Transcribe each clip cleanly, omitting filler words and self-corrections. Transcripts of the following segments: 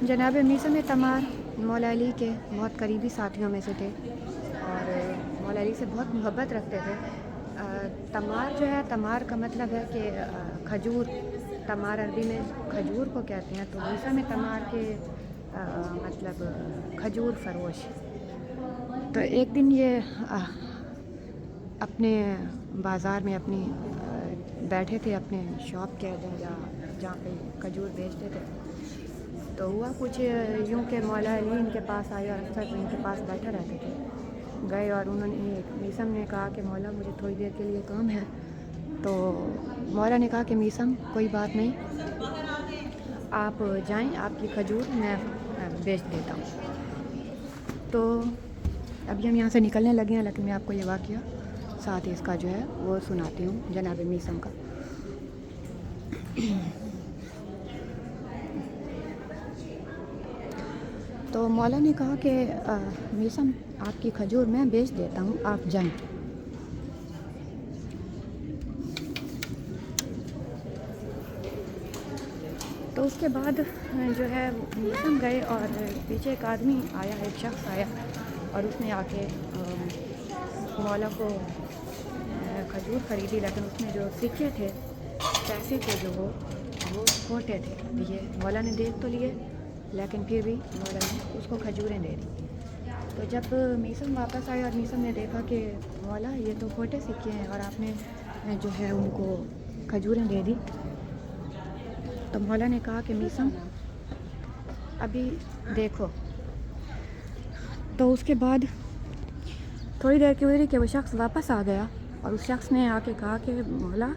जनाब मीसम तमार मौला अली के बहुत करीबी साथियों में से थे और मौला अली से बहुत मोहब्बत रखते थे। तमार जो है, तमार का मतलब है कि खजूर, तमार अरबी में खजूर को कहते हैं। तो मीसम तमार के मतलब खजूर फरोश। तो एक दिन ये अपने बाज़ार में बैठे थे अपने शॉप के जहाँ पे खजूर बेचते थे। तो हुआ कुछ यूँ कि मौला अली इनके पास आए और अक्सर इनके पास बैठे रहते थे। गए और उन्होंने मीसम ने कहा कि मौला मुझे थोड़ी देर के लिए काम है। तो मौला ने कहा कि मीसम कोई बात नहीं, आप जाएं, आपकी खजूर मैं बेच देता हूँ। तो अभी हम यहाँ से निकलने लगे हैं, लेकिन मैं आपको ये वाक़या साथ ही इसका जो है वो सुनाती हूँ जनाब मीसम का। तो मौला ने कहा कि मीसम आपकी खजूर मैं बेच देता हूँ, आप जाएं। तो उसके बाद जो है मीसम गए और पीछे एक आदमी आया, एक शख्स आया और उसने आके मौला को खजूर ख़रीदी, लेकिन उसमें जो सिक्के थे, पैसे थे जो वो खोटे थे। ये मौला ने देख तो लिए, लेकिन फिर भी मौला ने उसको खजूरें दे दी। तो जब मीसम वापस आए और मीसम ने देखा कि मौला ये तो खोटे सिक्के हैं और आपने जो है उनको खजूरें दे दी, तो मौला ने कहा कि मीसम अभी देखो। तो उसके बाद थोड़ी देर की हुई कि वो शख्स वापस आ गया और उस शख्स ने आके कहा कि मौला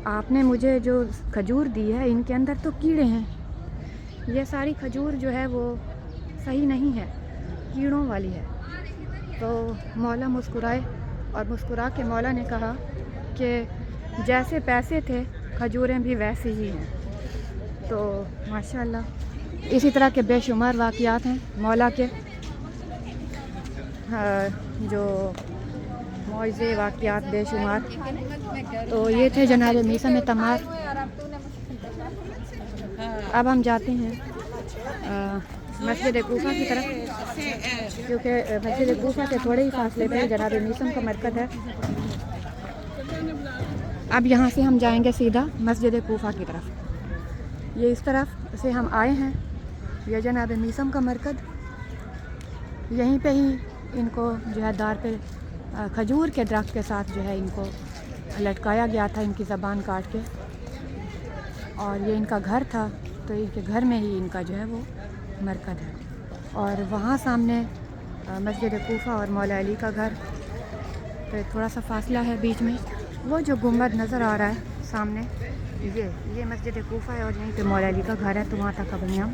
आपने मुझे जो खजूर दी है, इनके अंदर तो कीड़े हैं, ये सारी खजूर जो है वो सही नहीं है, कीड़ों वाली है। तो मौला मुस्कुराए और मुस्कुरा के मौला ने कहा कि जैसे पैसे थे खजूरें भी वैसी ही हैं। तो माशाल्लाह इसी तरह के बेशुमार वाक़यात हैं मौला के, जो मौज़े वाक़यात बेशुमार। तो ये थे जनाब मीसम तमार। अब हम जाते हैं मस्जिद कूफा की तरफ, क्योंकि मस्जिद कूफा से थोड़े ही फासले पे जनाब मीसम का मरकज़ है। अब यहाँ से हम जाएंगे सीधा मस्जिद कूफा की तरफ। ये इस तरफ से हम आए हैं, यह जनाब मीसम का मरकज़। यहीं पे ही इनको जो है दार पे खजूर के दरख्त के साथ जो है इनको लटकाया गया था, इनकी ज़बान काट के। और ये इनका घर था, तो इनके घर में ही इनका जो है वो मरकज़ है। और वहाँ सामने मस्जिद कूफा और मौला अली का घर, तो थोड़ा सा फासला है बीच में। वो जो गुंबद नज़र आ रहा है सामने, ये मस्जिद कूफा है और यहीं पे मौला अली का घर है। तो वहाँ तक अभी हम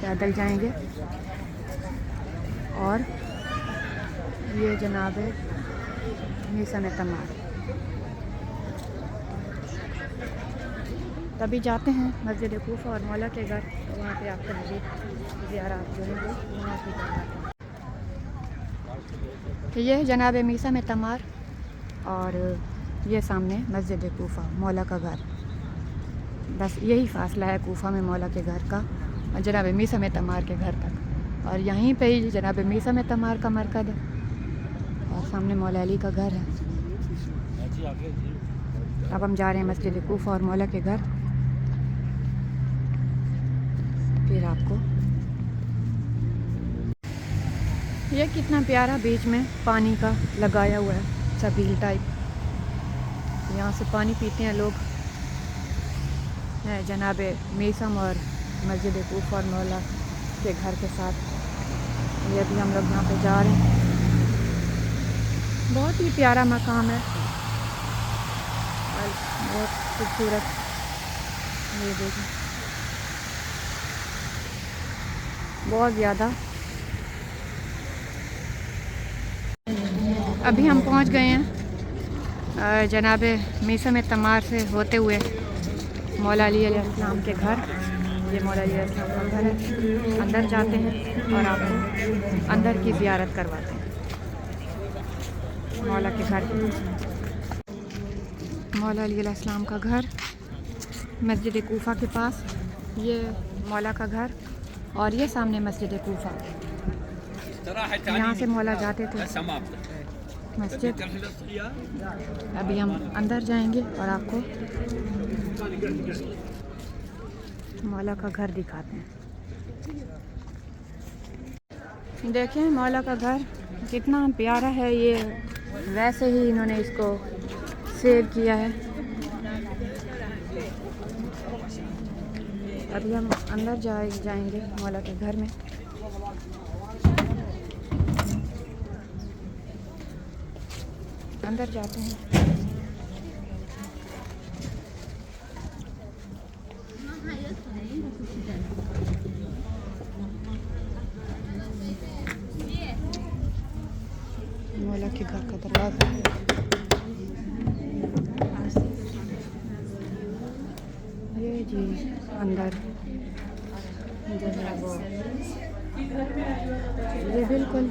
पैदल जाएंगे। और ये जनाब मीसम तमार। तभी जाते हैं मस्जिद कूफा और मौला के घर, तो वहाँ पे आपको मज़ीद ज़ियारत जो है वो वहाँ की करवाते हैं। ये जनाब मीसम तमार और ये सामने मस्जिद कूफा, मौला का घर। बस यही फासला है कूफा में मौला के घर का और जनाब मीसम तमार के घर तक। और यहीं पे ही जनाब मीसम तमार का मरकज़ है और सामने मौला अली का घर है। अब हम जा रहे हैं मस्जिद कूफा और मौला के घर। फिर आपको ये कितना प्यारा बीच में पानी का लगाया हुआ है, सबील टाइप। यहाँ से पानी पीते हैं लोग। जनाब मीसम और मस्जिद कूफा और मौला के घर के साथ ये भी हम लोग यहाँ पे जा रहे हैं। बहुत ही प्यारा मकाम है और बहुत खूबसूरत। ये देखिए बहुत ज़्यादा। अभी हम पहुँच गए हैं जनाब मीसम तमार से होते हुए मौला अली अलैहिस्सलाम के घर। ये मौला अली अलैहिस्सलाम का घर है। अंदर जाते हैं और आपको अंदर की ज़ियारत करवाते हैं मौला के घर की। मौला अली अलैहिस्सलाम का घर मस्जिद कूफा के पास, ये मौला का घर और ये सामने मस्जिद कूफा, यहाँ से मौला जाते थे मस्जिद। अभी हम अंदर जाएंगे और आपको मौला का घर दिखाते हैं। देखें मौला का घर कितना प्यारा है, ये वैसे ही इन्होंने इसको सेव किया है। अभी हम अंदर जाएंगे मौला के घर में। अंदर जाते हैं। मौला के घर का दरवाज़ा, ये जी अंदर जो है वो ये बिल्कुल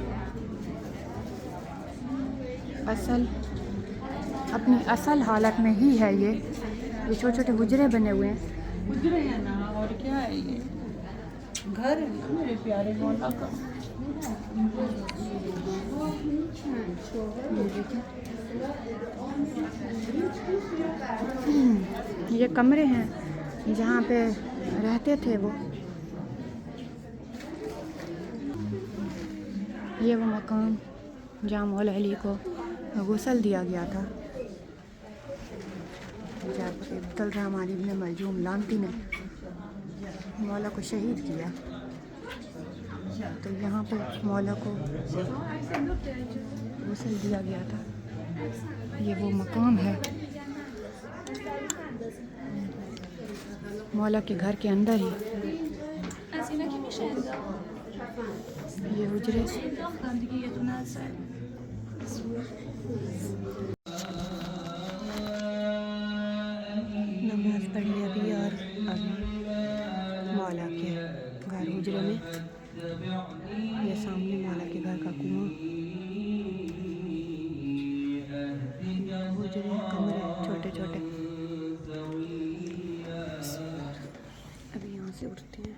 अपनी असल हालत में ही है। ये छोटे छोटे हुजरे बने हुए हैं। हुजरे हैं ना, और क्या है, ये घर है ना मेरे प्यारे मौला का। ये कमरे हैं जहाँ पे रहते थे वो। ये वो मकाम जहाँ मौला अली को गुस्ल दिया गया था, जब अब्दुल इब्न मलजूम लानती ने मौला को शहीद किया, तो यहाँ पे मौला को गुस्ल दिया गया था। ये वो मकाम है मौला के घर के अंदर ही। ये हुजरे नमाज पढ़ी अभी, और मौला के घर हुजरे में ये सामने मौला के घर का कुआं, हुजरे कमरे छोटे छोटे। अभी यहाँ से उठते हैं।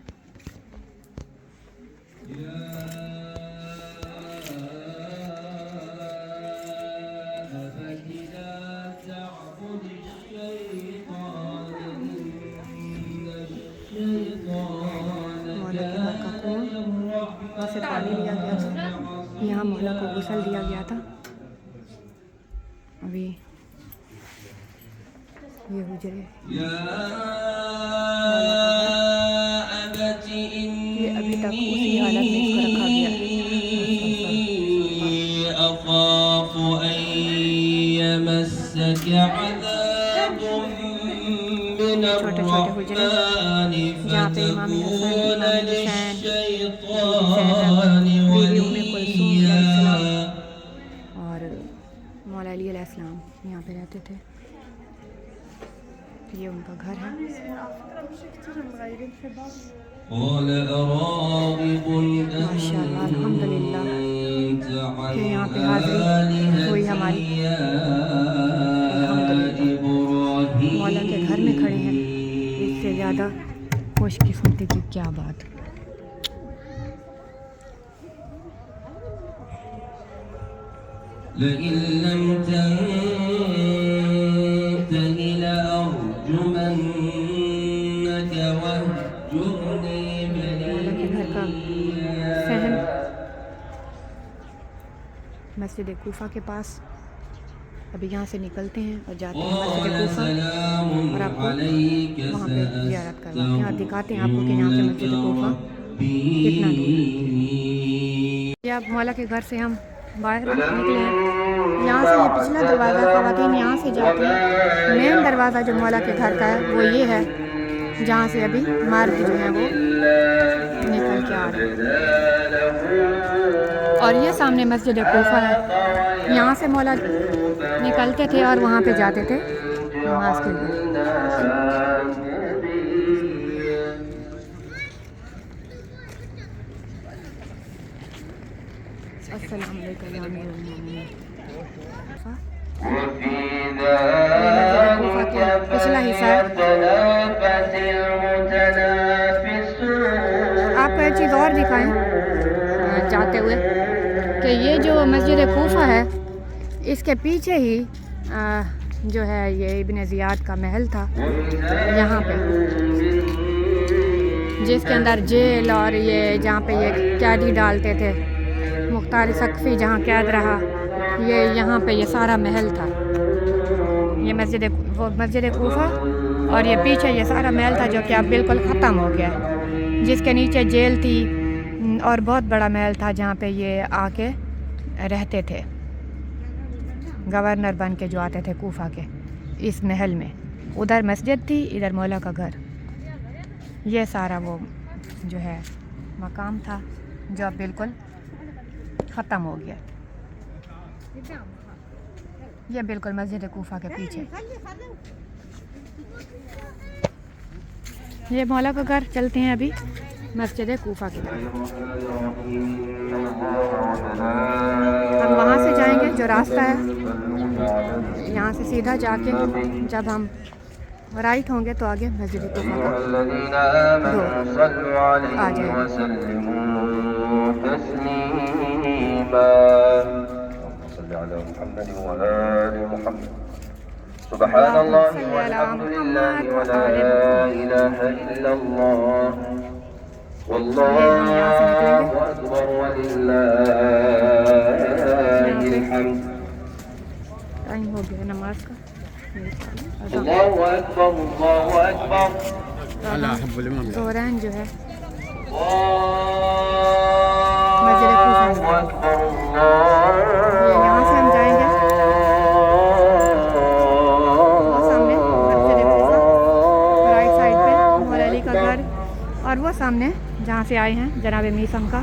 मौला के घर का कुआं, वहाँ से पानी लिया गया था, यहाँ मौला को गुस्ल दिया गया था। अभी ये हुजरे, ये अभी तक उसी हालत में इसको रखा गया है। छोटे छोटे हुजरे जहाँ पे इमाम हसन, इमाम हुसैन, बीवी उम्मे कुलसूम और मौला अली अलैहिस्सलाम यहाँ पे रहते थे। ये उनका घर है। माशाअल्लाह, अल्हम्दुलिल्लाह कि यहाँ पे हाज़िरी हुई हमारी। मौला के घर में खड़े हैं, इससे ज़्यादा खुशकिस्मती की क्या बात। मौला के घर का सहन मस्जिद कूफा के पास। अभी यहाँ से निकलते हैं और जाते हैं मस्जिद कूफा, और आपको वहाँ पे ज़ियारत करवाते हैं और दिखाते हैं आपको कि यहाँ से मस्जिद कूफा कितना दूर है। अब मौला के घर से हम बाहर निकले हैं। यहाँ से ये पिछला दरवाज़ा, ख़वातीन यहाँ से जाती हैं। मेन दरवाज़ा जो मौला के घर का है वो ये है, जहाँ से अभी मर्द जो है वो निकल के आ रहे हैं। और ये सामने मस्जिद कूफा है, यहाँ से मौला निकलते थे और वहाँ पे जाते थे नमाज के लिए। अस्सलाम वालेकुम। पिछला हिस्सा आपको एक चीज़ और दिखाएं जाते हुए कि ये जो मस्जिद कूफा है इसके पीछे ही जो है ये इब्न ज़ियाद का महल था यहाँ पे, जिसके अंदर जेल और ये जहाँ पे ये कैदी डालते थे, मुख्तार सकफ़ी जहाँ कैद रहा, ये यहाँ पे ये सारा महल था। ये मस्जिद कूफा और ये पीछे ये सारा महल था जो कि अब बिल्कुल ख़त्म हो गया है, जिसके नीचे जेल थी और बहुत बड़ा महल था जहाँ पे ये आके रहते थे, गवर्नर बन के जो आते थे कूफा के इस महल में। उधर मस्जिद थी, इधर मौला का घर। ये सारा वो जो है मकाम था जो अब बिल्कुल ख़त्म हो गया। ये बिल्कुल मस्जिद कूफा के पीछे ये मौला का घर। चलते हैं अभी मस्जिद कूफा की तरफ। हम वहाँ से जाएंगे, जो रास्ता है यहाँ से सीधा जाके जब हम राइट होंगे तो आगे मस्जिद कूफा का आ जाएंगे। सुबहान अल्लाह वल्हम्दुलिल्लाह वला इलाहा इल्लल्लाह वल्लाहु अकबर वलिल्लाहिल हम्द। टाइम हो गया नमाज का। अल्लाहु अकबर अल्लाहु अकबर। ज़ोहरान जो है मस्जिद कूफा में, यहाँ से हम जाएंगे और वो सामने जहाँ से आए हैं जनाब मीसम का।